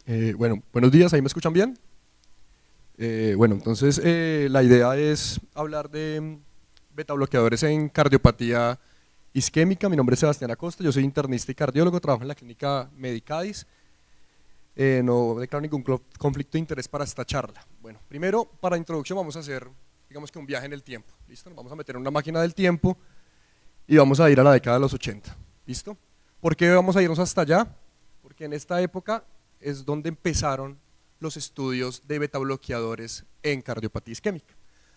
Bueno, buenos días, ¿ahí me escuchan bien? Bueno, entonces la idea es hablar de betabloqueadores en cardiopatía isquémica. Mi nombre es Sebastián Acosta, yo soy internista y cardiólogo, trabajo en la clínica Medicadis. No declaro ningún conflicto de interés para esta charla. Bueno, primero, para introducción vamos a hacer, digamos que un viaje en el tiempo, ¿listo? Nos vamos a meter en una máquina del tiempo y vamos a ir a la década de los 80, ¿listo? ¿Por qué vamos a irnos hasta allá? Porque en esta época es donde empezaron los estudios de betabloqueadores en cardiopatía isquémica.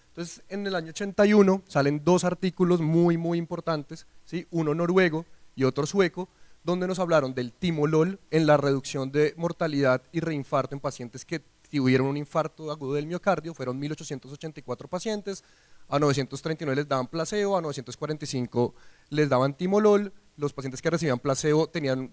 Entonces, en el año 81 salen dos artículos muy importantes, ¿sí? Uno noruego y otro sueco, donde nos hablaron del timolol en la reducción de mortalidad y reinfarto en pacientes que tuvieron un infarto agudo del miocardio. Fueron 1884 pacientes, a 939 les daban placebo, a 945 les daban timolol. Los pacientes que recibían placebo tuvieron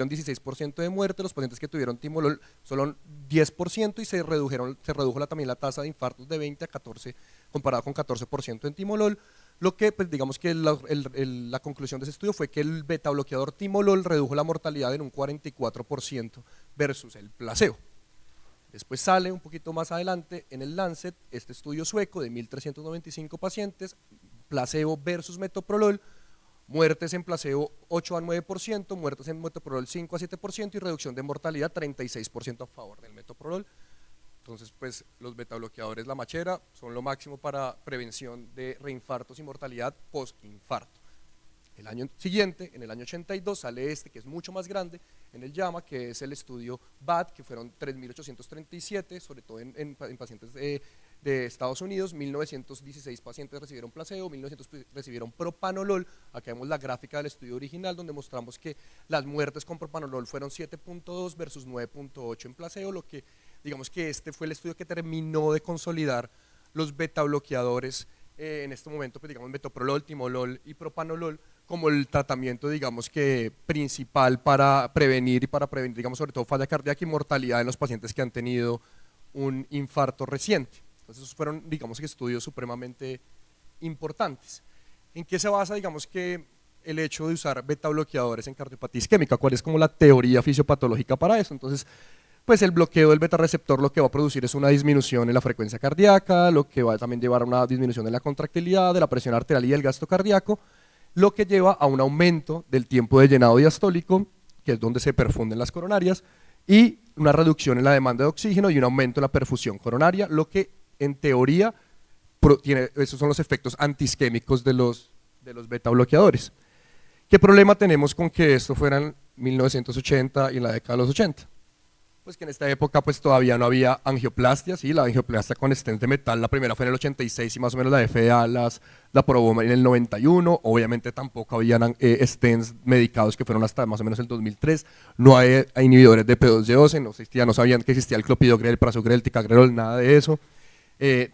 16% de muerte, los pacientes que tuvieron timolol solo 10% y se redujo también la tasa de infartos de 20 a 14 comparado con 14% en timolol. Lo que, pues digamos que la conclusión de ese estudio fue que el beta bloqueador timolol redujo la mortalidad en un 44% versus el placebo. Después sale un poquito más adelante en el Lancet este estudio sueco de 1.395 pacientes, placebo versus metoprolol, muertes en placebo 8 a 9%, muertes en metoprolol 5 a 7% y reducción de mortalidad 36% a favor del metoprolol. Entonces, pues los betabloqueadores, la machera, son lo máximo para prevención de reinfartos y mortalidad postinfarto. El año siguiente, en el año 82, sale este que es mucho más grande en el JAMA, que es el estudio BAT, que fueron 3.837, sobre todo en pacientes de Estados Unidos. 1916 pacientes recibieron placebo, 1900 recibieron propanolol. Acá vemos la gráfica del estudio original donde mostramos que las muertes con propanolol fueron 7.2 versus 9.8 en placebo, lo que digamos que este fue el estudio que terminó de consolidar los betabloqueadores en este momento, pues digamos metoprolol, timolol y propanolol como el tratamiento, digamos que principal para prevenir digamos sobre todo falla cardíaca y mortalidad en los pacientes que han tenido un infarto reciente. Entonces esos fueron, digamos que estudios supremamente importantes. ¿En qué se basa, digamos que el hecho de usar betabloqueadores en cardiopatía isquémica? ¿Cuál es como la teoría fisiopatológica para eso? Entonces, pues el bloqueo del beta receptor lo que va a producir es una disminución en la frecuencia cardíaca, lo que va a también llevar a una disminución en la contractilidad, de la presión arterial y del gasto cardíaco, lo que lleva a un aumento del tiempo de llenado diastólico, que es donde se perfunden las coronarias, y una reducción en la demanda de oxígeno y un aumento en la perfusión coronaria, lo que en teoría esos son los efectos antiisquémicos de los beta bloqueadores. ¿Qué problema tenemos con que esto fuera en 1980 y en la década de los 80? Pues que en esta época pues todavía no había angioplastia, ¿sí? La angioplastia con stents de metal, la primera fue en el 86 y más o menos la FDA la aprobó en el 91, obviamente tampoco habían stents medicados que fueron hasta más o menos el 2003, no hay inhibidores de P2Y12, no sabían que existía el clopidogrel, el prasugrel, el ticagrelol, nada de eso.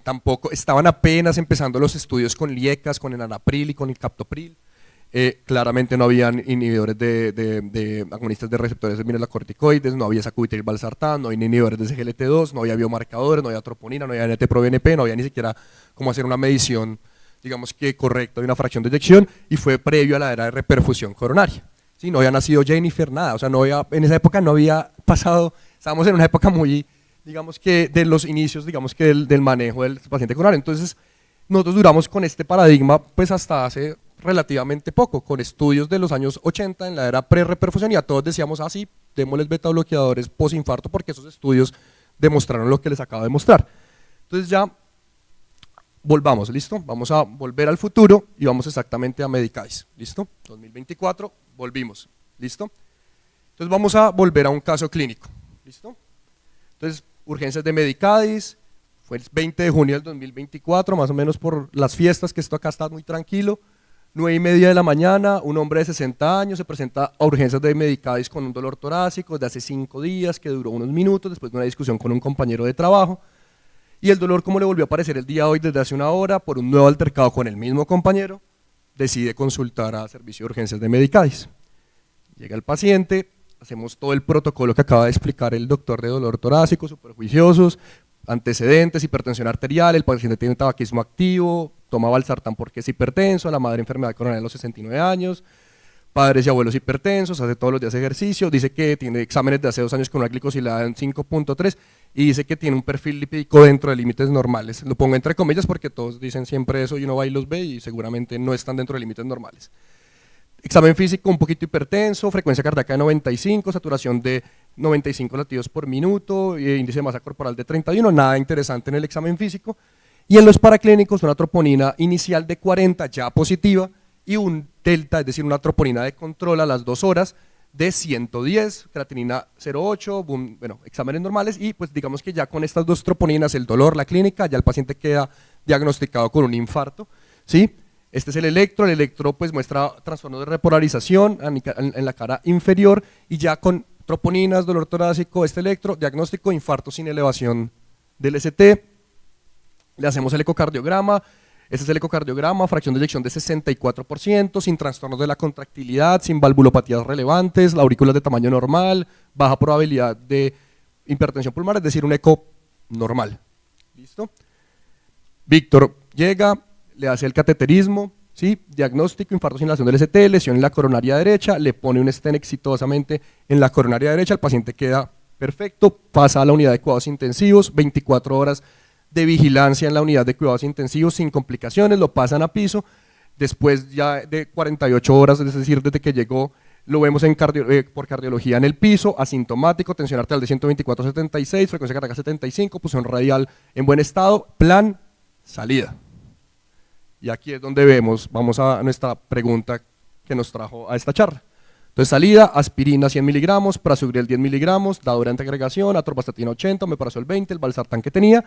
Tampoco estaban apenas empezando los estudios con liecas, con el anapril y con el captopril. Claramente no habían inhibidores de agonistas de receptores de mineralocorticoides, no había sacubitril valsartán, no había inhibidores de SGLT2, no había biomarcadores, no había troponina, no había NT-proBNP, no había ni siquiera cómo hacer una medición, digamos que correcta de una fracción de eyección, y fue previo a la era de reperfusión coronaria. ¿Sí? No había nacido Jennifer, nada, o sea, en esa época no había pasado, estábamos en una época muy, digamos que de los inicios, digamos que del manejo del paciente coronario. Entonces, nosotros duramos con este paradigma pues hasta hace relativamente poco, con estudios de los años 80 en la era pre-reperfusión, y a todos decíamos, sí, démosles beta bloqueadores posinfarto porque esos estudios demostraron lo que les acabo de mostrar. Entonces ya volvamos, ¿listo? Vamos a volver al futuro y vamos exactamente a Medicadis, ¿listo? 2024, volvimos, ¿listo? Entonces vamos a volver a un caso clínico, ¿listo? Entonces, urgencias de Medicadis, fue el 20 de junio del 2024, más o menos por las fiestas, que esto acá está muy tranquilo. 9:30 de la mañana, un hombre de 60 años se presenta a urgencias de Medicadis con un dolor torácico de hace 5 días que duró unos minutos después de una discusión con un compañero de trabajo, y el dolor, como le volvió a aparecer el día de hoy desde hace una hora por un nuevo altercado con el mismo compañero, decide consultar a servicio de urgencias de Medicadis. Llega el paciente, hacemos todo el protocolo que acaba de explicar el doctor de dolor torácico, súper juiciosos, antecedentes, hipertensión arterial, el paciente tiene tabaquismo activo, toma valsartán porque es hipertenso, la madre enfermedad coronaria a los 69 años, padres y abuelos hipertensos, hace todos los días ejercicio, dice que tiene exámenes de hace 2 años con una glicosilada en 5.3 y dice que tiene un perfil lipídico dentro de límites normales. Lo pongo entre comillas porque todos dicen siempre eso y uno va y los ve y seguramente no están dentro de límites normales. Examen físico un poquito hipertenso, frecuencia cardíaca de 95, saturación de 95 latidos por minuto, índice de masa corporal de 31, nada interesante en el examen físico. Y en los paraclínicos una troponina inicial de 40 ya positiva y un delta, es decir, una troponina de control a las 2 horas de 110, creatinina 0,8, bueno, exámenes normales y pues digamos que ya con estas 2 troponinas, el dolor, la clínica, ya el paciente queda diagnosticado con un infarto, ¿sí? Este es el electro pues muestra trastorno de repolarización en la cara inferior y ya con troponinas, dolor torácico, este electro, diagnóstico, infarto sin elevación del ST, le hacemos el ecocardiograma, este es el ecocardiograma, fracción de eyección de 64%, sin trastornos de la contractilidad, sin valvulopatías relevantes, la aurícula es de tamaño normal, baja probabilidad de hipertensión pulmonar, es decir, un eco normal. ¿Listo? Víctor llega, le hace el cateterismo, ¿sí? Diagnóstico, infarto sin inhalación del ST, lesión en la coronaria derecha, le pone un stent exitosamente en la coronaria derecha, el paciente queda perfecto, pasa a la unidad de cuidados intensivos, 24 horas de vigilancia en la unidad de cuidados intensivos sin complicaciones, lo pasan a piso, después ya de 48 horas, es decir, desde que llegó, lo vemos por cardiología en el piso, asintomático, tensión arterial de 124/76, frecuencia cardíaca 75, punción radial en buen estado, plan, salida. Y aquí es donde vamos a nuestra pregunta que nos trajo a esta charla. Entonces salida, aspirina 100 miligramos, prasugrel 10 miligramos, dadura antiagregación, atorvastatina 80, omeprazol 20, el valsartán que tenía.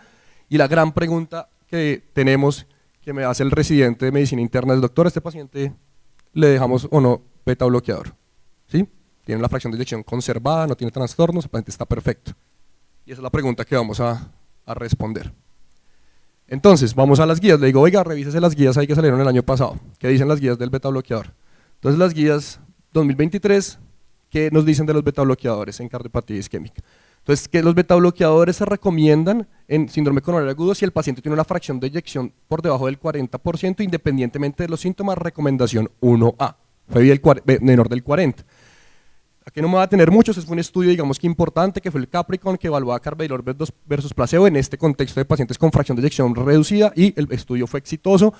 Y la gran pregunta que tenemos, que me hace el residente de medicina interna es: doctor, ¿a este paciente le dejamos o no beta bloqueador? ¿Sí? Tiene la fracción de eyección conservada, no tiene trastornos, el paciente está perfecto. Y esa es la pregunta que vamos a responder. Entonces, vamos a las guías. Le digo, oiga, revísese las guías ahí que salieron el año pasado. ¿Qué dicen las guías del beta bloqueador? Entonces, las guías 2023, ¿qué nos dicen de los beta bloqueadores en cardiopatía isquémica? Entonces, que los beta bloqueadores se recomiendan en síndrome coronario agudo si el paciente tiene una fracción de eyección por debajo del 40%, independientemente de los síntomas, recomendación 1A, fue menor del 40%. Aquí no me va a tener muchos, es un estudio, digamos que importante, que fue el Capricorn, que evaluaba carvedilol versus placebo en este contexto de pacientes con fracción de eyección reducida, y el estudio fue exitoso,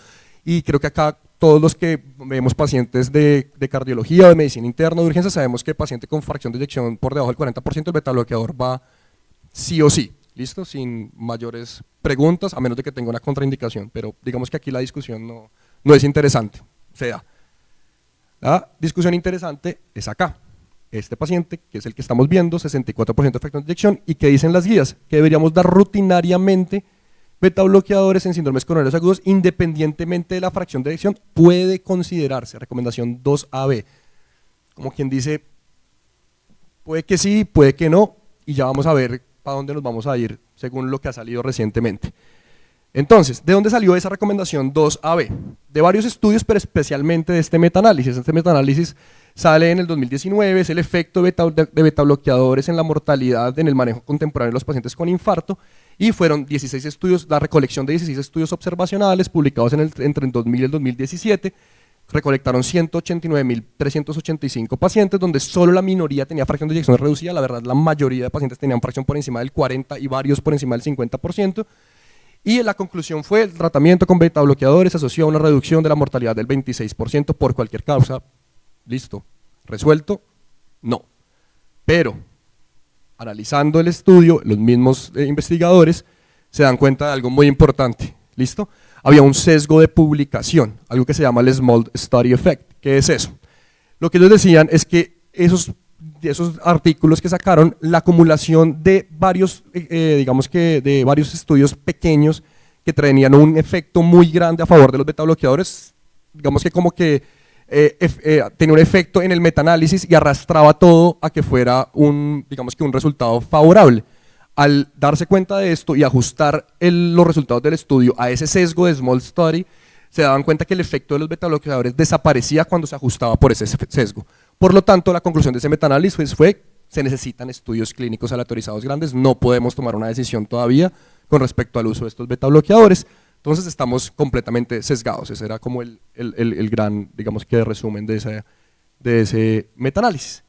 y creo que acá todos los que vemos pacientes de cardiología o de medicina interna de urgencia sabemos que el paciente con fracción de eyección por debajo del 40% el beta bloqueador va sí o sí, ¿listo? Sin mayores preguntas, a menos de que tenga una contraindicación, pero digamos que aquí la discusión no es interesante. O sea, la discusión interesante es acá. Este paciente, que es el que estamos viendo, 64% de fracción de eyección, y que dicen las guías que deberíamos dar rutinariamente beta bloqueadores en síndromes coronarios agudos independientemente de la fracción de eyección, puede considerarse, recomendación 2AB. Como quien dice, puede que sí, puede que no, y ya vamos a ver para dónde nos vamos a ir según lo que ha salido recientemente. Entonces, ¿de dónde salió esa recomendación 2AB? De varios estudios, pero especialmente de este metaanálisis. Este metaanálisis sale en el 2019, es el efecto de beta bloqueadores en la mortalidad en el manejo contemporáneo de los pacientes con infarto, y fueron 16 estudios, la recolección de 16 estudios observacionales publicados entre el 2000 y el 2017, recolectaron 189.385 pacientes, donde solo la minoría tenía fracción de eyección reducida, la verdad la mayoría de pacientes tenían fracción por encima del 40% y varios por encima del 50%, y la conclusión fue: el tratamiento con beta bloqueadores se asoció a una reducción de la mortalidad del 26% por cualquier causa. Listo, resuelto, no. Pero, analizando el estudio, los mismos investigadores se dan cuenta de algo muy importante, ¿listo? Había un sesgo de publicación, algo que se llama el Small Study Effect. ¿Qué es eso? Lo que ellos decían es que esos artículos que sacaron, la acumulación de varios, digamos que de varios estudios pequeños que tenían un efecto muy grande a favor de los beta bloqueadores, digamos que como que tenía un efecto en el metaanálisis y arrastraba todo a que fuera digamos que un resultado favorable. Al darse cuenta de esto y ajustar los resultados del estudio a ese sesgo de Small Study, se daban cuenta que el efecto de los beta bloqueadores desaparecía cuando se ajustaba por ese sesgo. Por lo tanto, la conclusión de ese metaanálisis fue: se necesitan estudios clínicos aleatorizados grandes, no podemos tomar una decisión todavía con respecto al uso de estos beta bloqueadores. Entonces estamos completamente sesgados. Ese era como el gran, digamos que resumen de de ese metaanálisis.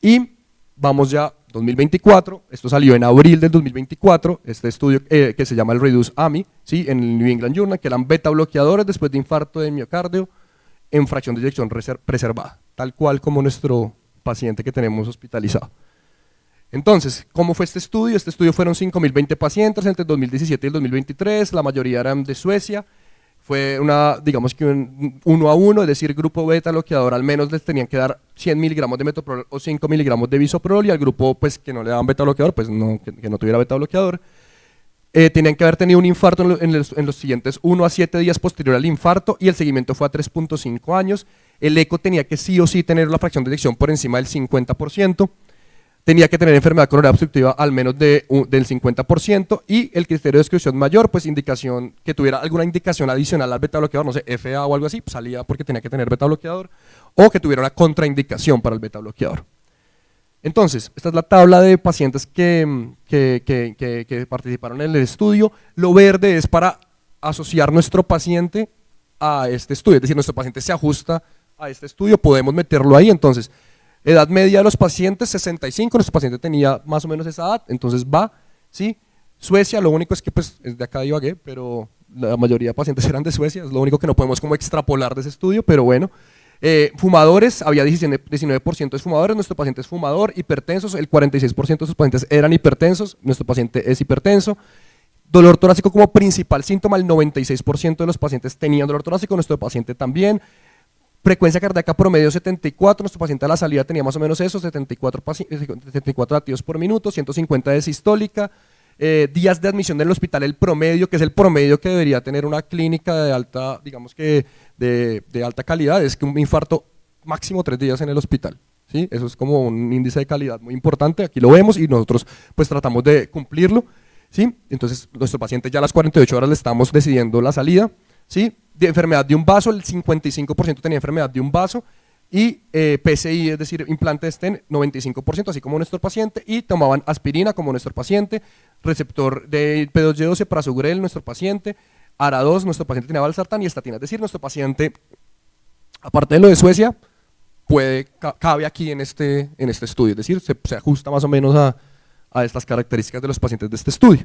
Y vamos ya 2024, esto salió en abril del 2024, este estudio que se llama el Reduce AMI, ¿sí? En el New England Journal, que eran beta bloqueadores después de infarto de miocardio en fracción de eyección preservada, tal cual como nuestro paciente que tenemos hospitalizado. Entonces, ¿cómo fue este estudio? Este estudio fueron 5.020 pacientes entre el 2017 y el 2023, la mayoría eran de Suecia. Fue digamos que un 1 a 1, es decir, grupo beta bloqueador al menos les tenían que dar 100 miligramos de metoprolol o 5 miligramos de bisoprolol, y al grupo pues, que no le daban beta bloqueador, pues no, que no tuviera beta bloqueador, tenían que haber tenido un infarto en los siguientes 1 a 7 días posterior al infarto, y el seguimiento fue a 3.5 años. El eco tenía que sí o sí tener la fracción de eyección por encima del 50%, tenía que tener enfermedad coronaria obstructiva al menos del 50%, y el criterio de exclusión mayor, pues indicación que tuviera alguna indicación adicional al beta bloqueador, no sé, FA o algo así, pues salía porque tenía que tener beta bloqueador, o que tuviera una contraindicación para el beta bloqueador. Entonces, esta es la tabla de pacientes que participaron en el estudio. Lo verde es para asociar nuestro paciente a este estudio, es decir, nuestro paciente se ajusta a este estudio, podemos meterlo ahí. Entonces, edad media de los pacientes, 65, nuestro paciente tenía más o menos esa edad, entonces va, ¿sí? Suecia, lo único es que pues es de acá de Ibagué, pero la mayoría de pacientes eran de Suecia, es lo único que no podemos como extrapolar de ese estudio, pero bueno. Fumadores, había 19% de fumadores, nuestro paciente es fumador. Hipertensos, el 46% de sus pacientes eran hipertensos, nuestro paciente es hipertenso. Dolor torácico como principal síntoma, el 96% de los pacientes tenían dolor torácico, nuestro paciente también. Frecuencia cardíaca promedio 74, nuestro paciente a la salida tenía más o menos eso, 74 latidos por minuto, 150 de sistólica. Días de admisión en el hospital, el promedio, que es el promedio que debería tener una clínica de alta, digamos que de alta calidad, es que un infarto máximo 3 días en el hospital, ¿sí? Eso es como un índice de calidad muy importante, aquí lo vemos y nosotros pues tratamos de cumplirlo, ¿sí? Entonces nuestro paciente ya a las 48 horas le estamos decidiendo la salida, ¿sí? De enfermedad de un vaso, el 55% tenía enfermedad de un vaso, y PCI, es decir, implante de stent, 95%, así como nuestro paciente, y tomaban aspirina como nuestro paciente, receptor de P2Y12, prasugrel, nuestro paciente, ARA2, nuestro paciente tenía valsartán y estatina, es decir, nuestro paciente, aparte de lo de Suecia, cabe aquí en este estudio, es decir, se ajusta más o menos a estas características de los pacientes de este estudio.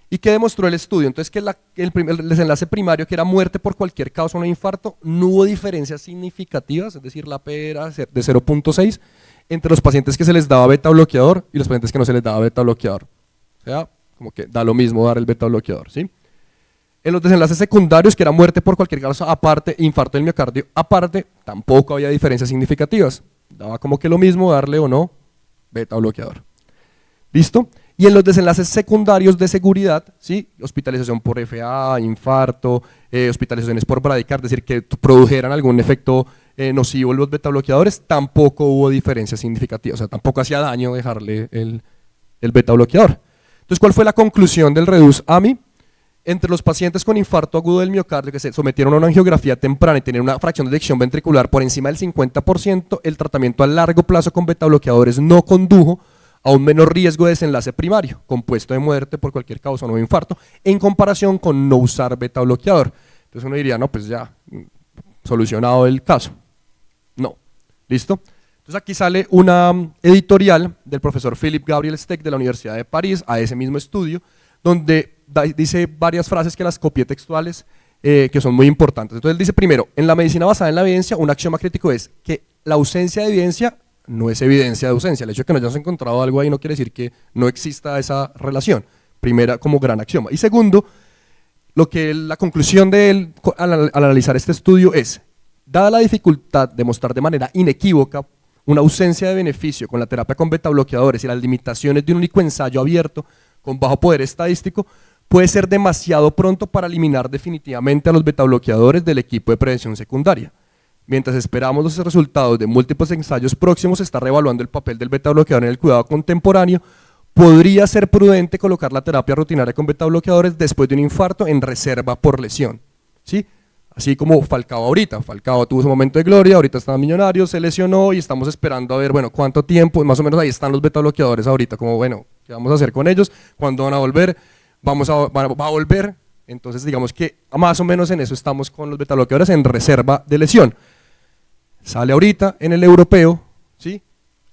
¿Y qué demostró el estudio? Entonces que el desenlace primario, que era muerte por cualquier causa o un infarto, no hubo diferencias significativas, es decir, la P era de 0.6 entre los pacientes que se les daba beta bloqueador y los pacientes que no se les daba beta bloqueador. O sea, como que da lo mismo dar el beta bloqueador, ¿sí? En los desenlaces secundarios, que era muerte por cualquier causa aparte, infarto del miocardio aparte, tampoco había diferencias significativas. Daba como que lo mismo darle o no beta bloqueador. ¿Listo? Y en los desenlaces secundarios de seguridad, ¿sí? Hospitalización por FA, infarto, hospitalizaciones por bradicardia, es decir, que produjeran algún efecto nocivo los beta bloqueadores, tampoco hubo diferencias significativas, o sea, tampoco hacía daño dejarle el beta bloqueador. Entonces, ¿cuál fue la conclusión del Reduce AMI? Entre los pacientes con infarto agudo del miocardio que se sometieron a una angiografía temprana y tenían una fracción de eyección ventricular por encima del 50%, el tratamiento a largo plazo con beta bloqueadores no condujo a un menor riesgo de desenlace primario, compuesto de muerte por cualquier causa o no infarto, en comparación con no usar beta bloqueador. Entonces uno diría, no, pues ya, solucionado el caso. No, ¿listo? Entonces aquí sale una editorial del profesor Philip Gabriel Steck de la Universidad de París a ese mismo estudio, donde dice varias frases que las copié textuales, que son muy importantes. Entonces él dice primero, en la medicina basada en la evidencia, un axioma crítico es que la ausencia de evidencia no es evidencia de ausencia. El hecho de que no hayamos encontrado algo ahí no quiere decir que no exista esa relación. Primera, como gran axioma. Y segundo, la conclusión de él al analizar este estudio es, dada la dificultad de mostrar de manera inequívoca una ausencia de beneficio con la terapia con beta bloqueadores y las limitaciones de un único ensayo abierto con bajo poder estadístico, puede ser demasiado pronto para eliminar definitivamente a los beta bloqueadores del equipo de prevención secundaria. Mientras esperamos los resultados de múltiples ensayos próximos, se está reevaluando el papel del beta bloqueador en el cuidado contemporáneo. Podría ser prudente colocar la terapia rutinaria con beta bloqueadores después de un infarto en reserva por lesión, ¿sí? Así como Falcao ahorita. Falcao tuvo su momento de gloria, ahorita está millonario, se lesionó y estamos esperando a ver, bueno, cuánto tiempo, más o menos ahí están los beta bloqueadores ahorita, como bueno, ¿qué vamos a hacer con ellos? ¿Cuándo van a volver? Va a volver. Entonces digamos que más o menos en eso estamos con los beta bloqueadores en reserva de lesión. Sale ahorita en el europeo, ¿sí?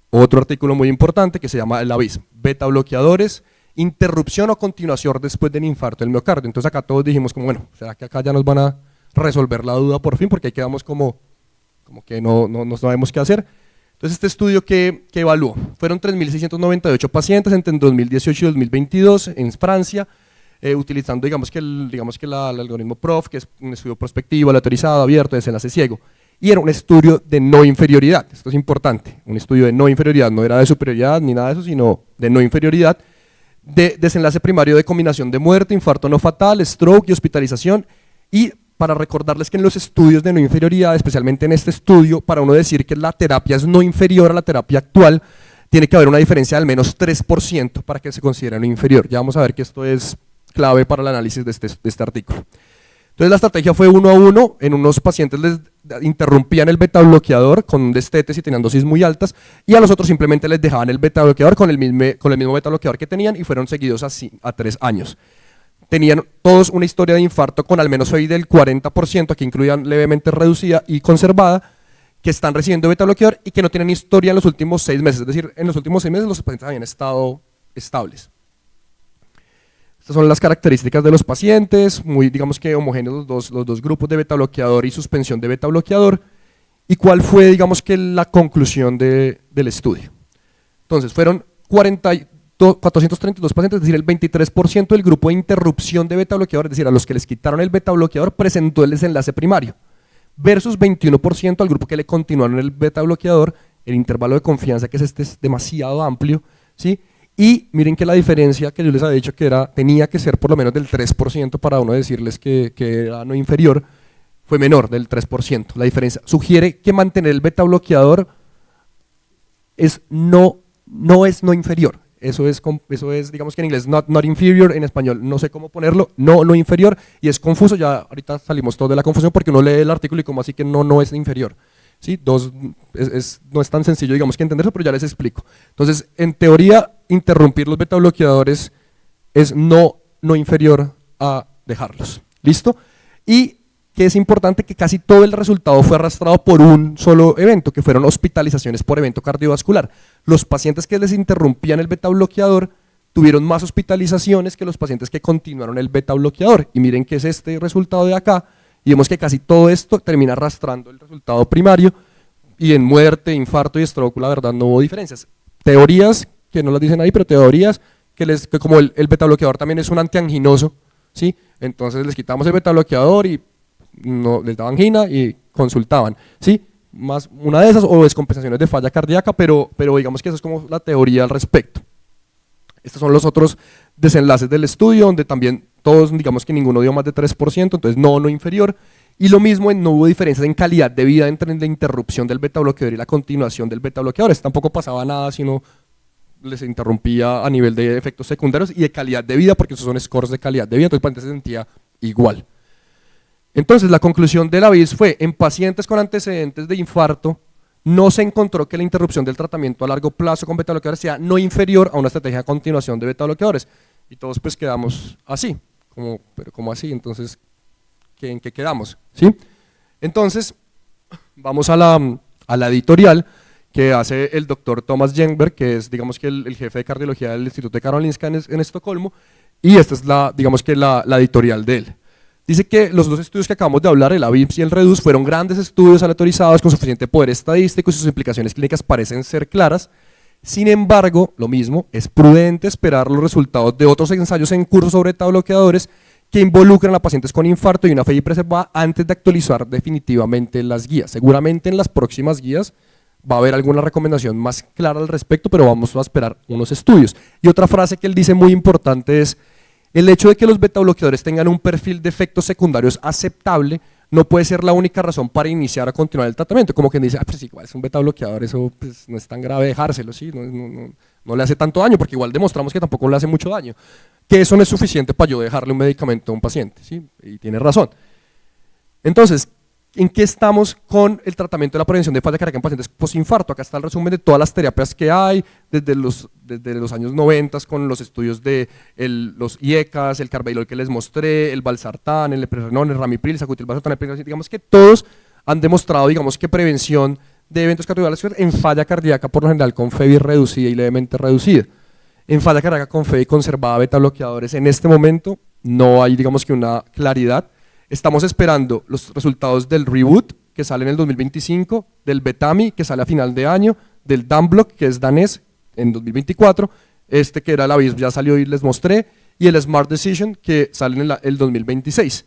Otro artículo muy importante que se llama el AVIS, beta bloqueadores, interrupción o continuación después del infarto del miocardio. Entonces acá todos dijimos como, bueno, ¿será que acá ya nos van a resolver la duda por fin? Porque ahí quedamos como que no sabemos qué hacer. Entonces este estudio que evaluó, fueron 3.698 pacientes entre 2018 y 2022 en Francia, utilizando digamos que el algoritmo PROF, que es un estudio prospectivo, aleatorizado, abierto, desenlace ciego. Y era un estudio de no inferioridad, esto es importante, un estudio de no inferioridad, no era de superioridad ni nada de eso, sino de no inferioridad, de desenlace primario de combinación de muerte, infarto no fatal, stroke y hospitalización. Y para recordarles que en los estudios de no inferioridad, especialmente en este estudio, para uno decir que la terapia es no inferior a la terapia actual, tiene que haber una diferencia de al menos 3% para que se considere no inferior. Ya vamos a ver que esto es clave para el análisis de este artículo. Entonces la estrategia fue 1 a 1, en unos pacientes les interrumpían el beta bloqueador con destetes y tenían dosis muy altas, y a los otros simplemente les dejaban el beta bloqueador con el mismo beta bloqueador que tenían, y fueron seguidos así a 3 años. Tenían todos una historia de infarto con al menos FEI del 40%, aquí incluían levemente reducida y conservada, que están recibiendo beta bloqueador y que no tienen historia en los últimos 6 meses, es decir, en los últimos 6 meses los pacientes habían estado estables. Estas son las características de los pacientes, muy digamos que homogéneos los dos grupos de beta bloqueador y suspensión de beta bloqueador. ¿Y cuál fue digamos que la conclusión del estudio? Entonces fueron 432 pacientes, es decir, el 23% del grupo de interrupción de beta bloqueador, es decir, a los que les quitaron el beta bloqueador presentó el desenlace primario, versus 21% al grupo que le continuaron el beta bloqueador. El intervalo de confianza que es demasiado amplio, ¿sí? Y miren que la diferencia que yo les había dicho que tenía que ser por lo menos del 3% para uno decirles que era no inferior, fue menor del 3%. La diferencia sugiere que mantener el beta bloqueador no es no inferior. Eso es digamos que en inglés not inferior, en español no sé cómo ponerlo, no inferior, y es confuso. Ya ahorita salimos todos de la confusión porque uno lee el artículo y como así que no es inferior. ¿Sí? No es tan sencillo digamos que entenderlo, pero ya les explico. Entonces, en teoría, interrumpir los beta bloqueadores es no inferior a dejarlos. ¿Listo? Y que es importante que casi todo el resultado fue arrastrado por un solo evento, que fueron hospitalizaciones por evento cardiovascular. Los pacientes que les interrumpían el beta bloqueador tuvieron más hospitalizaciones que los pacientes que continuaron el beta bloqueador. Y miren que es este resultado de acá, y vemos que casi todo esto termina arrastrando el resultado primario, y en muerte, infarto y stroke la verdad no hubo diferencias. Teorías que no las dicen ahí, pero teorías que como el beta bloqueador también es un antianginoso, ¿sí? Entonces les quitamos el beta bloqueador y no les daba angina y consultaban, ¿sí? Más una de esas, o descompensaciones de falla cardíaca, pero digamos que eso es como la teoría al respecto. Estos son los otros desenlaces del estudio, donde también todos, digamos que ninguno dio más de 3%, entonces no inferior, y lo mismo no hubo diferencias en calidad de vida entre la interrupción del beta bloqueador y la continuación del beta bloqueador. Tampoco pasaba nada, sino les interrumpía a nivel de efectos secundarios y de calidad de vida, porque esos son scores de calidad de vida, entonces el paciente se sentía igual. Entonces la conclusión de la VIS fue, en pacientes con antecedentes de infarto, no se encontró que la interrupción del tratamiento a largo plazo con beta bloqueadores sea no inferior a una estrategia de continuación de beta bloqueadores. Y todos pues quedamos así, pero ¿cómo así? Entonces, ¿en qué quedamos? ¿Sí? Entonces, vamos a la editorial que hace el doctor Thomas Jengberg, que es digamos que el jefe de cardiología del Instituto de Karolinska en Estocolmo, y esta es digamos que la editorial de él. Dice que los dos estudios que acabamos de hablar, el AVIPS y el REDUCE, fueron grandes estudios aleatorizados con suficiente poder estadístico y sus implicaciones clínicas parecen ser claras. Sin embargo, lo mismo, es prudente esperar los resultados de otros ensayos en curso sobre beta bloqueadores que involucran a pacientes con infarto y una FEI preservada antes de actualizar definitivamente las guías. Seguramente en las próximas guías va a haber alguna recomendación más clara al respecto, pero vamos a esperar unos estudios. Y otra frase que él dice muy importante es: el hecho de que los beta bloqueadores tengan un perfil de efectos secundarios aceptable no puede ser la única razón para iniciar o continuar el tratamiento. Como quien dice, pues igual es un beta bloqueador, eso pues, no es tan grave dejárselo, ¿sí? No le hace tanto daño, porque igual demostramos que tampoco le hace mucho daño. Que eso no es suficiente para yo dejarle un medicamento a un paciente, ¿sí? Y tiene razón. Entonces, ¿en qué estamos con el tratamiento de la prevención de falla cardíaca en pacientes posinfarto? Acá está el resumen de todas las terapias que hay, desde los años 90 con los estudios de los IECAS, el carvedilol que les mostré, el valsartán, el eplerenone, el ramipril, el sacutilvalsartán, digamos que todos han demostrado, digamos, que prevención de eventos cardiovasculares en falla cardíaca, por lo general con FEBI reducida y levemente reducida. En falla cardíaca con FEBI conservada beta bloqueadores, en este momento no hay, digamos, que una claridad. Estamos esperando los resultados del Reboot, que sale en el 2025, del Betami, que sale a final de año, del Danblock, que es danés, en 2024, que era el aviso, ya salió y les mostré, y el Smart Decision, que sale en el 2026.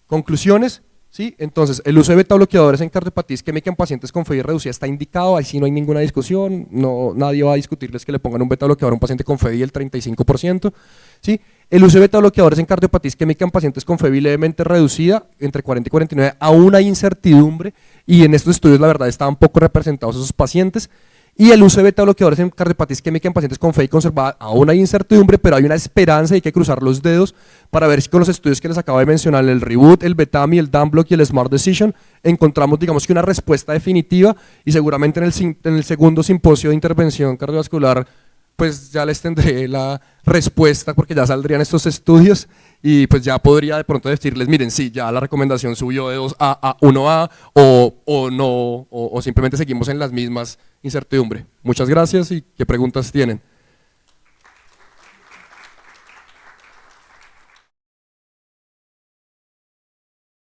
Conclusiones, ¿sí? Entonces, el uso de beta bloqueadores en cardiopatía isquémica en pacientes con FEBI reducida está indicado, ahí sí no hay ninguna discusión, nadie va a discutirles que le pongan un beta bloqueador a un paciente con FEBI del 35%, ¿sí? El uso de beta bloqueadores en cardiopatía isquémica en pacientes con FEBI levemente reducida, entre 40 y 49, aún hay incertidumbre, y en estos estudios la verdad estaban poco representados esos pacientes. Y el uso de beta bloqueadores en cardiopatía isquémica en pacientes con FEBI conservada, aún hay incertidumbre, pero hay una esperanza y hay que cruzar los dedos para ver si con los estudios que les acabo de mencionar, el Reboot, el Betami, el Danblock y el Smart Decision, encontramos, digamos, que una respuesta definitiva, y seguramente en el segundo simposio de intervención cardiovascular pues ya les tendré la respuesta, porque ya saldrían estos estudios y pues ya podría de pronto decirles, miren, sí, ya la recomendación subió de 2A a 1A o no, o simplemente seguimos en las mismas incertidumbre. Muchas gracias y qué preguntas tienen.